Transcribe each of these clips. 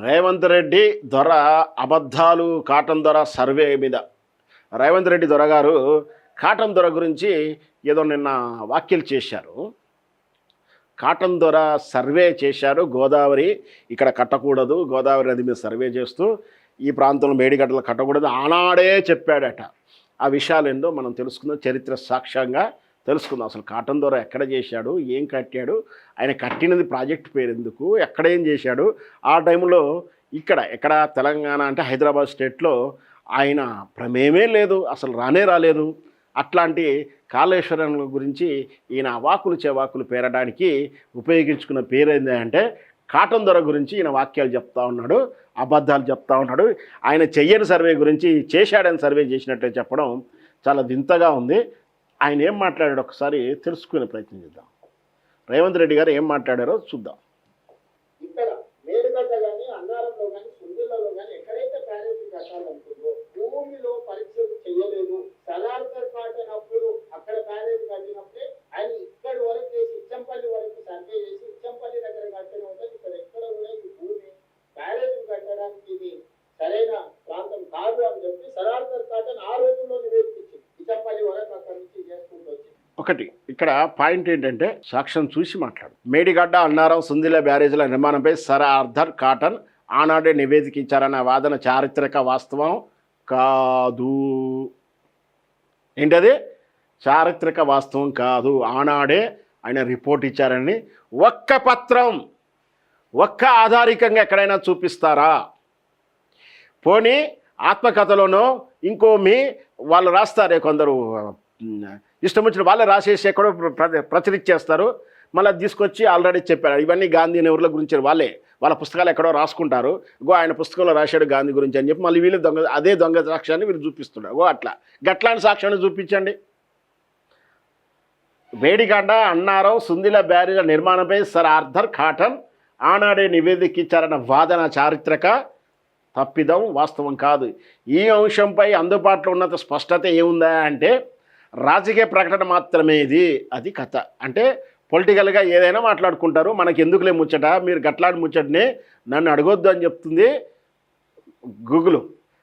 రేవంత్ రెడ్డి దొర అబద్ధాలు కాటన్ దొర సర్వే మీద రేవంత్ రెడ్డి దొర గారు కాటన్ దొర గురించి ఏదో నిన్న వ్యాఖ్యలు చేశారు. కాటన్ దొర సర్వే చేశారు. గోదావరి ఇక్కడ కట్టకూడదు, గోదావరి నది మీద సర్వే చేస్తూ ఈ ప్రాంతంలో మేడిగడ్డలు కట్టకూడదు ఆనాడే చెప్పాడట. ఆ విషయాలు ఏందో మనం తెలుసుకుందాం, చరిత్ర సాక్ష్యంగా తెలుసుకుందాం. అసలు కాటన్ దొర ఎక్కడ చేశాడు, ఏం కట్టాడు, ఆయన కట్టినది ప్రాజెక్ట్ పేరు ఎందుకు, ఎక్కడ ఏం చేశాడు, ఆ టైంలో ఎక్కడ తెలంగాణ అంటే హైదరాబాద్ స్టేట్లో ఆయన ప్రమేమే లేదు, అసలు రాలేదు. అట్లాంటి కాళేశ్వరం గురించి ఈయన అవాకులు చెవాకులు పేరడానికి ఉపయోగించుకున్న పేరు ఏంటి అంటే కాటన్ దొర గురించి ఈయన వాక్యాలు చెప్తా ఉన్నాడు, అబద్ధాలు చెప్తా ఉన్నాడు. ఆయన చెయ్యని సర్వే గురించి చేశాడని సర్వే చేసినట్టే చెప్పడం చాలా వింతగా ఉంది. ఆయన ఏం మాట్లాడాడో ఒకసారి తెలుసుకునే ప్రయత్నం చేద్దాం. రేవంత్ రెడ్డి గారు ఏం మాట్లాడారో చూద్దాం. ఇక్కడ మేడిగడ్డ కానీ అన్నారంలో కానీ సుందిళ్లలో కానీ ఎక్కడైతే ప్యారేజ్ కట్టాలనుకుందో భూమిలో పరీక్షలు చేయలేదు. సలార్కర్ కాటనప్పుడు అక్కడ ప్యారేజ్ కట్టినప్పుడే ఆయన ఇక్కడి వరకు చేసి ఇచ్చంపల్లి వరకు సర్వే చేసి ఇచ్చంపల్లి దగ్గర కట్టిన ఉంటుంది. ఇక్కడ ఎక్కడ కూడా ఈ భూమి ప్యారేజ్ కట్టడానికి ఇది సరైన ప్రాంతం కాదు అని చెప్పి సలార్కర్ కాటన్ ఆ రోజుల్లో నివేదించింది. ఇచ్చంపల్లి వరకు అక్కడి నుంచి చేసుకుంటూ వచ్చింది. ఒకటి ఇక్కడ పాయింట్ ఏంటంటే సాక్ష్యం చూసి మాట్లాడు. మేడిగడ్డ అన్నారం సుందిల బ్యారేజీల నిర్మాణంపై సర్ ఆర్థర్ కాటన్ ఆనాడే నివేదిక ఇచ్చారన్న వాదన చారిత్రక వాస్తవం కాదు. ఏంటది? చారిత్రక వాస్తవం కాదు. ఆనాడే ఆయన రిపోర్ట్ ఇచ్చారని ఒక్క పత్రం, ఒక్క ఆధారికంగా ఎక్కడైనా చూపిస్తారా? పోనీ ఆత్మకథలోనో ఇంకో వాళ్ళు రాస్తారే కొందరు, ఇష్టం వచ్చిన వాళ్ళే రాసేసి ఎక్కడో ప్రచురించేస్తారు. మళ్ళీ తీసుకొచ్చి ఆల్రెడీ చెప్పారు. ఇవన్నీ గాంధీ నెహ్రూల గురించి వాళ్ళ పుస్తకాలు ఎక్కడో రాసుకుంటారు. ఆయన పుస్తకంలో రాశాడు గాంధీ గురించి అని చెప్పి మళ్ళీ వీళ్ళు అదే దొంగ సాక్ష్యాన్ని వీళ్ళు చూపిస్తున్నారు. గట్లాంటి సాక్ష్యాన్ని చూపించండి. మేడిగడ్డ అన్నారం సుందిల బ్యారేజీల నిర్మాణంపై సర్ ఆర్థర్ కాటన్ ఆనాడే నివేదిక ఇచ్చారన్న వాదన చారిత్రక తప్పిదం, వాస్తవం కాదు. ఈ అంశంపై అందుబాటులో ఉన్నంత స్పష్టత ఏముందా అంటే రాజకీయ ప్రకటన మాత్రమే ఇది. అది కథ. అంటే పొలిటికల్గా ఏదైనా మాట్లాడుకుంటారు, మనకి ఎందుకులే ముచ్చట, మీరు గట్లాంటి ముచ్చటనే నన్ను అడగొద్దు అని చెప్తుంది గూగుల్.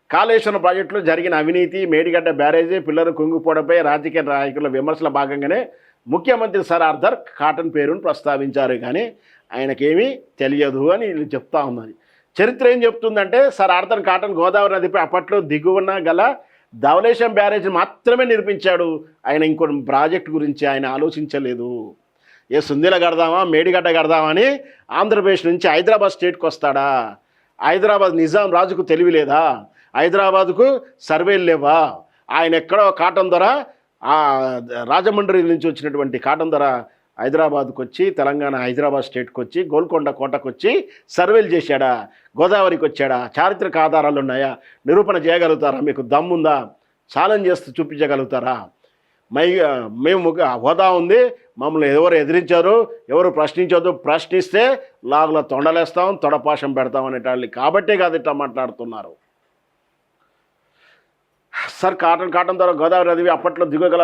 కాళేశ్వరం ప్రాజెక్టులో జరిగిన అవినీతి, మేడిగడ్డ బ్యారేజీ పిల్లలు కుంగిపోవడంపై రాజకీయ నాయకుల విమర్శల భాగంగానే ముఖ్యమంత్రి సర్ ఆర్థర్ కాటన్ పేరును ప్రస్తావించారు. కానీ ఆయనకేమీ తెలియదు అని చెప్తా ఉన్నది. చరిత్ర ఏం చెప్తుందంటే సర్ ఆర్థర్ కాటన్ గోదావరి నదిపై అప్పట్లో దిగువన గల ధవళేశ్వరం బ్యారేజ్ మాత్రమే నిర్మించాడు. ఆయన ఇంకో ప్రాజెక్టు గురించి ఆయన ఆలోచించలేదు. ఏ సుందిల కడదామా, మేడిగడ్డ కడదామా అని ఆంధ్రప్రదేశ్ నుంచి హైదరాబాద్ స్టేట్కి వస్తాడా? హైదరాబాద్ నిజాం రాజుకు తెలివి లేదా? హైదరాబాద్కు సర్వేలు లేవా? ఆయన ఎక్కడో కాటన్ దొర రాజమండ్రి నుంచి వచ్చినటువంటి కాటన్ దొర హైదరాబాద్కు వచ్చి తెలంగాణ హైదరాబాద్ స్టేట్కి వచ్చి గోల్కొండ కోటకు వచ్చి సర్వేలు చేశాడా? గోదావరికి వచ్చాడా? చారిత్రక ఆధారాలు ఉన్నాయా? నిరూపణ చేయగలుగుతారా? మీకు దమ్ముందా? ఛాలెంజ్ చేస్తూ చూపించగలుగుతారా? మేము హోదా ఉంది, మమ్మల్ని ఎవరు ఎదిరించారు, ఎవరు ప్రశ్నించొద్దు, ప్రశ్నిస్తే లాగుల తొండలేస్తాం, తొడపాశం పెడతాం అనేటాళ్ళు కాబట్టే కాదు ఇట్లా మాట్లాడుతున్నారు. సర్ కాటన్ ద్వారా గోదావరి నది అప్పట్లో దిగుగల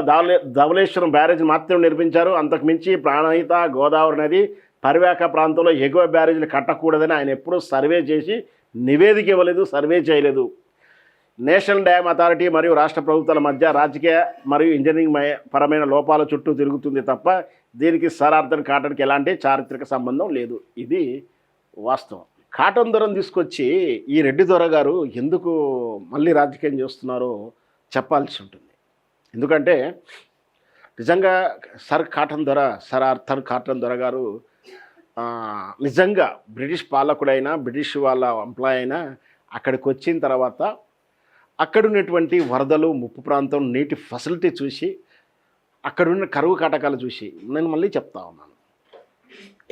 ధవళేశ్వరం బ్యారేజ్ మాత్రం నిర్మించారు. అంతకుమించి ప్రాణహిత గోదావరి నది పరివాహక ప్రాంతంలో ఎగువ బ్యారేజీలు కట్టకూడదని ఆయన ఎప్పుడూ సర్వే చేసి నివేదిక ఇవ్వలేదు, సర్వే చేయలేదు. నేషనల్ డ్యామ్ అథారిటీ మరియు రాష్ట్ర ప్రభుత్వాల మధ్య రాజకీయ మరియు ఇంజనీరింగ్ పరమైన లోపాల చుట్టూ తిరుగుతుంది తప్ప దీనికి సర్ ఆర్థర్ కాటన్కి ఎలాంటి చారిత్రక సంబంధం లేదు. ఇది వాస్తవం. కాటన్ దొరను తీసుకొచ్చి ఈ రెడ్డి దొర గారు ఎందుకు మళ్ళీ రాజకీయం చేస్తున్నారో చెప్పాల్సి ఉంటుంది. ఎందుకంటే నిజంగా సర్ ఆర్థర్ కాటన్ దొర గారు నిజంగా బ్రిటిష్ పాలకుడైనా, బ్రిటిష్ వాళ్ళ ఎంప్లాయ్ అయినా అక్కడికి వచ్చిన తర్వాత అక్కడున్నటువంటి వరదలు, ముప్పు ప్రాంతం, నీటి ఫెసిలిటీ చూసి, అక్కడున్న కరువు కాటకాలు చూసి నేను మళ్ళీ చెప్తా ఉన్నాను,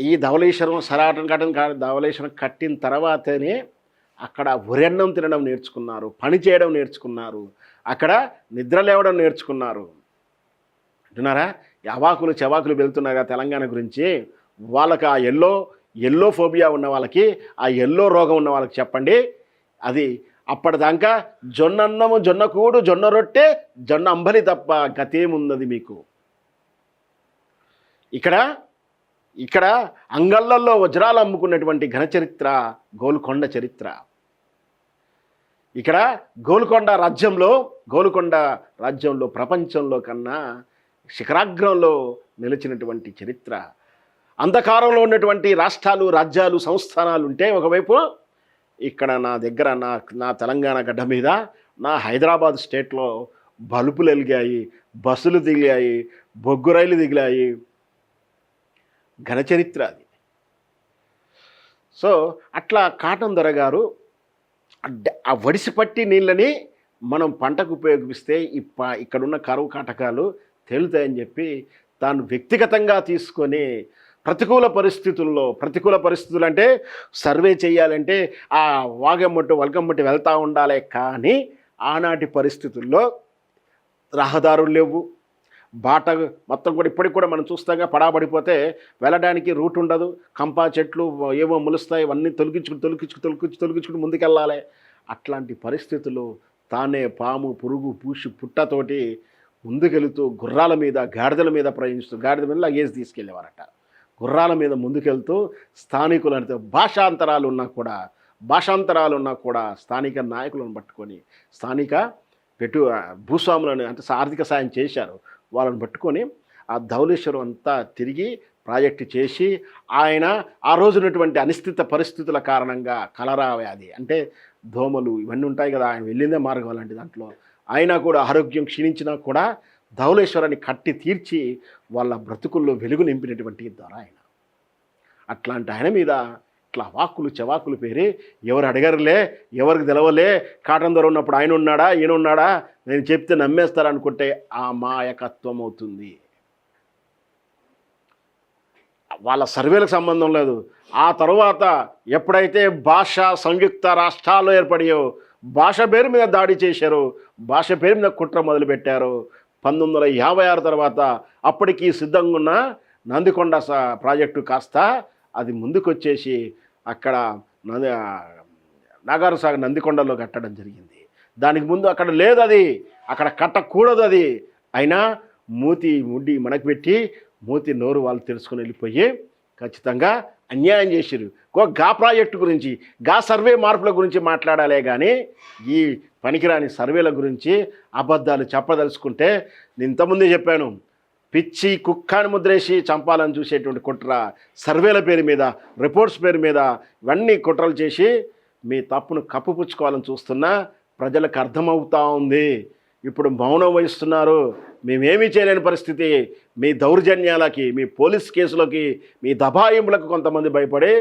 ఈ Dhavaleswaram sir Arthur Cotton Dhavaleswaram కట్టిన తర్వాతనే అక్కడ ఉరెన్నం తినడం నేర్చుకున్నారు, పని చేయడం నేర్చుకున్నారు, అక్కడ నిద్ర లేవడం నేర్చుకున్నారు. అంటున్నారా? అవాకులు చెవాకులు వెళ్తున్నారా తెలంగాణ గురించి? వాళ్ళకి ఆ ఎల్లో ఫోబియా ఉన్న వాళ్ళకి, ఆ ఎల్లో రోగం ఉన్న వాళ్ళకి చెప్పండి. అది అప్పటిదాకా జొన్నన్నము, జొన్న కూడు, జొన్న రొట్టె, జొన్న అంబలి తప్ప గతేమున్నది మీకు? ఇక్కడ ఇక్కడ అంగళ్ళల్లో వజ్రాలు అమ్ముకున్నటువంటి ఘన చరిత్ర గోల్కొండ చరిత్ర. ఇక్కడ గోల్కొండ రాజ్యంలో ప్రపంచంలో కన్నా శిఖరాగ్రంలో నిలిచినటువంటి చరిత్ర. అంధకారంలో ఉన్నటువంటి రాష్ట్రాలు, రాజ్యాలు, సంస్థానాలు ఉంటే ఒకవైపు, ఇక్కడ నా దగ్గర నా తెలంగాణ గడ్డ మీద, నా హైదరాబాద్ స్టేట్లో బల్బులు వెలిగాయి, బస్సులు దిగాయి, బొగ్గు రైలు దిగిలాయి. ఘనచరిత్ర అది. సో అట్లా కాటన్ దొర గారు ఆ వడిసిపట్టి నీళ్ళని మనం పంటకు ఉపయోగిస్తే ఇక్కడున్న కరువు కాటకాలు తేలుతాయని చెప్పి తాను వ్యక్తిగతంగా తీసుకొని ప్రతికూల పరిస్థితులు అంటే సర్వే చేయాలంటే ఆ వాగమ్మట్టు వల్గమ్మట్టు వెళ్తూ ఉండాలి. కానీ ఆనాటి పరిస్థితుల్లో రహదారులు లేవు, బాట మొత్తం కూడా ఇప్పటికి కూడా మనం చూస్తాగా పడాబడిపోతే వెళ్ళడానికి రూట్ ఉండదు, కంపా చెట్లు ఏవో ములుస్తాయి, అవన్నీ తొలగించుకుని ముందుకెళ్ళాలి. అట్లాంటి పరిస్థితులు తానే పాము, పురుగు, పూసి, పుట్టతోటి ముందుకెళ్తూ గుర్రాల మీద, గాడిదల మీద ప్రయాణిస్తూ, గాడిద మీద లగేజ్ తీసుకెళ్ళేవారట. గుర్రాల మీద ముందుకెళ్తూ స్థానికులు అంటే భాషాంతరాలు ఉన్నా కూడా స్థానిక నాయకులను పట్టుకొని, స్థానిక భూస్వాములను అంటే ఆర్థిక సాయం చేశారు, వాళ్ళని పట్టుకొని ఆ ధవళేశ్వరం అంతా తిరిగి ప్రాజెక్టు చేసి ఆయన ఆ రోజునటువంటి అనిశ్చిత పరిస్థితుల కారణంగా కలరా వ్యాధి అంటే దోమలు ఇవన్నీ ఉంటాయి కదా, ఆయన వెళ్ళిందే మార్గం అలాంటి దాంట్లో అయినా కూడా ఆరోగ్యం క్షీణించినా కూడా ధవళేశ్వరాన్ని కట్టి తీర్చి వాళ్ళ బ్రతుకుల్లో వెలుగు నింపినటువంటి దొర ఆయన. అట్లాంటి ఆయన మీద ఇట్లా చెవాకులు పేరి ఎవరు అడగరులే, ఎవరికి తెలవలే, కాటన్ దొర ఉన్నప్పుడు ఆయన ఉన్నాడా ఈయన ఉన్నాడా, నేను చెప్తే నమ్మేస్తారనుకుంటే ఆ మాయకత్వం అవుతుంది. వాళ్ళ సర్వేలకు సంబంధం లేదు. ఆ తరువాత ఎప్పుడైతే భాష సంయుక్త రాష్ట్రాలు ఏర్పడాయో, భాష పేరు మీద దాడి చేశారు, భాష పేరు మీద కుట్ర మొదలుపెట్టారు. 1956 తర్వాత అప్పటికి సిద్ధంగా ఉన్న నందికొండ ప్రాజెక్టు కాస్త అది ముందుకొచ్చేసి అక్కడ నాగార్జున సాగర్ నందికొండలో కట్టడం జరిగింది. దానికి ముందు అక్కడ లేదు, అది అక్కడ కట్టకూడదు. అది అయినా ముడ్డి మనకు పెట్టి మూతి నోరు వాళ్ళు తెలుసుకొని వెళ్ళిపోయి ఖచ్చితంగా అన్యాయం చేసిరు. గా ప్రాజెక్టు గురించి, గా సర్వే మార్పుల గురించి మాట్లాడాలే కానీ ఈ పనికిరాని సర్వేల గురించి అబద్ధాలు చెప్పదలుచుకుంటే నేను ఇంతకుముందే చెప్పాను, పిచ్చి కుక్కని ముద్రేసి చంపాలని చూసేటువంటి కుట్ర, సర్వేల పేరు మీద, రిపోర్ట్స్ పేరు మీద ఇవన్నీ కుట్రలు చేసి మీ తప్పును కప్పుపుచ్చుకోవాలని చూస్తున్నా ప్రజలకు అర్థమవుతూ ఉంది. ఇప్పుడు మౌనం వహిస్తున్నారు. మేమేమీ చేయలేని పరిస్థితి. మీ దౌర్జన్యాలకి, మీ పోలీస్ కేసులకి, మీ దబాయింపులకు కొంతమంది భయపడి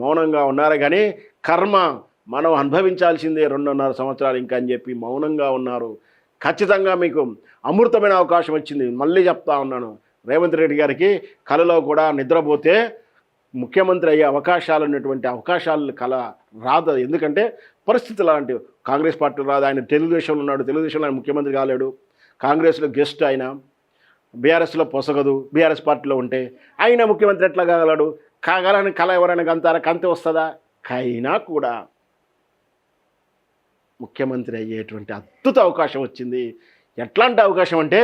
మౌనంగా ఉన్నారు. కానీ కర్మ మనం అనుభవించాల్సిందే 2.5 సంవత్సరాలు ఇంకా అని చెప్పి మౌనంగా ఉన్నారు. ఖచ్చితంగా మీకు అమృతమైన అవకాశం వచ్చింది. మళ్ళీ చెప్తా ఉన్నాను, రేవంత్ రెడ్డి గారికి కలలో కూడా నిద్రపోతే ముఖ్యమంత్రి అయ్యే ఉన్నటువంటి అవకాశాలు రాదు. ఎందుకంటే పరిస్థితులు అలాంటివి. కాంగ్రెస్ పార్టీలో రాదు, ఆయన తెలుగుదేశంలో ఉన్నాడు, తెలుగుదేశంలో ఆయన ముఖ్యమంత్రి కాలేడు, కాంగ్రెస్లో గెస్ట్ ఆయన, బీఆర్ఎస్లో పొసగదు, బీఆర్ఎస్ పార్టీలో ఉంటే ఆయన ముఖ్యమంత్రి ఎట్లా కాగలడు? కాగలని కళ ఎవరైనా కంతారా? కంతే వస్తుందా? అయినా కూడా ముఖ్యమంత్రి అయ్యేటువంటి అద్భుత అవకాశం వచ్చింది. ఎట్లాంటి అవకాశం అంటే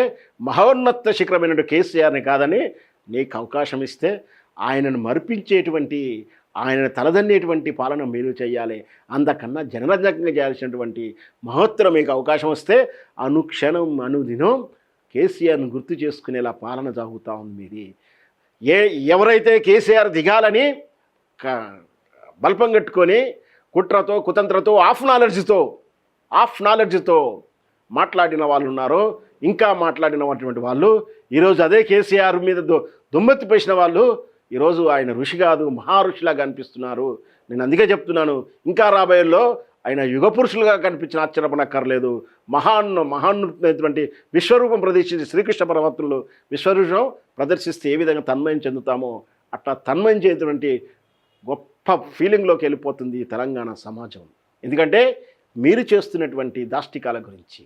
మహోన్నత శిఖరమైన కేసీఆర్ని కాదని నీకు అవకాశం ఇస్తే ఆయనను మరిపించేటువంటి, ఆయనను తలదన్నేటువంటి పాలన మీరు చేయాలి. అంతకన్నా జనరంజకంగా చేయాల్సినటువంటి మహోత్తరం మీకు అవకాశం వస్తే అనుక్షణం అనుదినం కేసీఆర్ను గుర్తు చేసుకునేలా పాలన సాగుతూ ఉంది మీది. ఎవరైతే కేసీఆర్ దిగాలని బల్పం కట్టుకొని కుట్రతో, కుతంత్రతో, ఆఫ్ నాలెడ్జ్తో మాట్లాడిన వాళ్ళు ఉన్నారో, ఇంకా మాట్లాడినటువంటి వాళ్ళు ఈరోజు అదే కేసీఆర్ మీద దుమ్మెత్తిపేసిన వాళ్ళు ఈరోజు ఆయన ఋషి కాదు, మహారుషిలాగా కనిపిస్తున్నారు. నేను అందుకే చెప్తున్నాను, ఇంకా రాబోయేలో ఆయన యుగ పురుషులుగా కనిపించిన ఆశ్చర్యపడక్కర్లేదు. మహాన్నటువంటి విశ్వరూపం ప్రదర్శించి శ్రీకృష్ణ పరమాత్మలు విశ్వరూపం ప్రదర్శిస్తే ఏ విధంగా తన్మయం చెందుతామో అట్లా తన్మయం చేసేటువంటి గొప్ప ఫీలింగ్లోకి వెళ్ళిపోతుంది తెలంగాణ సమాజం. ఎందుకంటే మీరు చేస్తున్నటువంటి దాష్టికాల గురించి,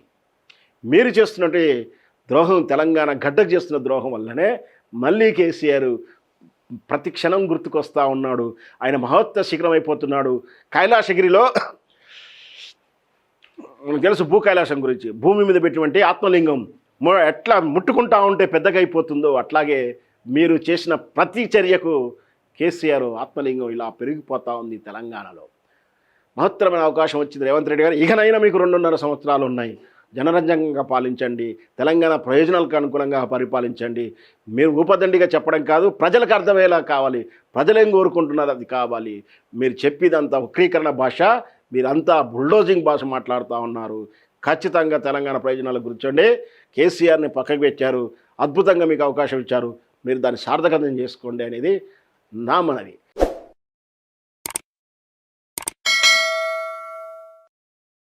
మీరు చేస్తున్నటువంటి ద్రోహం, తెలంగాణ గడ్డకు చేస్తున్న ద్రోహం వల్లనే మళ్ళీ కేసీఆర్ ప్రతి క్షణం గుర్తుకొస్తూ ఉన్నాడు. ఆయన మహోత్తర శిఖరం అయిపోతున్నాడు. కైలాసగిరిలో మనకు తెలుసు, భూ కైలాసం గురించి, భూమి మీద పెట్టినటువంటి ఆత్మలింగం ఎట్లా ముట్టుకుంటా ఉంటే పెద్దగా అయిపోతుందో అట్లాగే మీరు చేసిన ప్రతి చర్యకు కేసీఆర్ ఆత్మలింగం ఇలా పెరిగిపోతూ ఉంది తెలంగాణలో. మహత్తరమైన అవకాశం వచ్చింది రేవంత్ రెడ్డి గారు. ఇకనైనా మీకు 2.5 సంవత్సరాలు ఉన్నాయి. జనరంజకంగా పాలించండి, తెలంగాణ ప్రయోజనాలకు అనుకూలంగా పరిపాలించండి. మీరు ఊపదండిగా చెప్పడం కాదు, ప్రజలకు అర్థమయ్యేలా కావాలి. ప్రజలేం కోరుకుంటున్నారు అది కావాలి. మీరు చెప్పేదంతా వక్రీకరణ భాష, మీరంతా బుల్డోజింగ్ భాష మాట్లాడుతూ ఉన్నారు. ఖచ్చితంగా తెలంగాణ ప్రయోజనాల గురించండి. కేసీఆర్ని పక్కకు పెట్టారు, అద్భుతంగా మీకు అవకాశం ఇచ్చారు, మీరు దాన్ని సార్థకతం చేసుకోండి అనేది నా మనవి.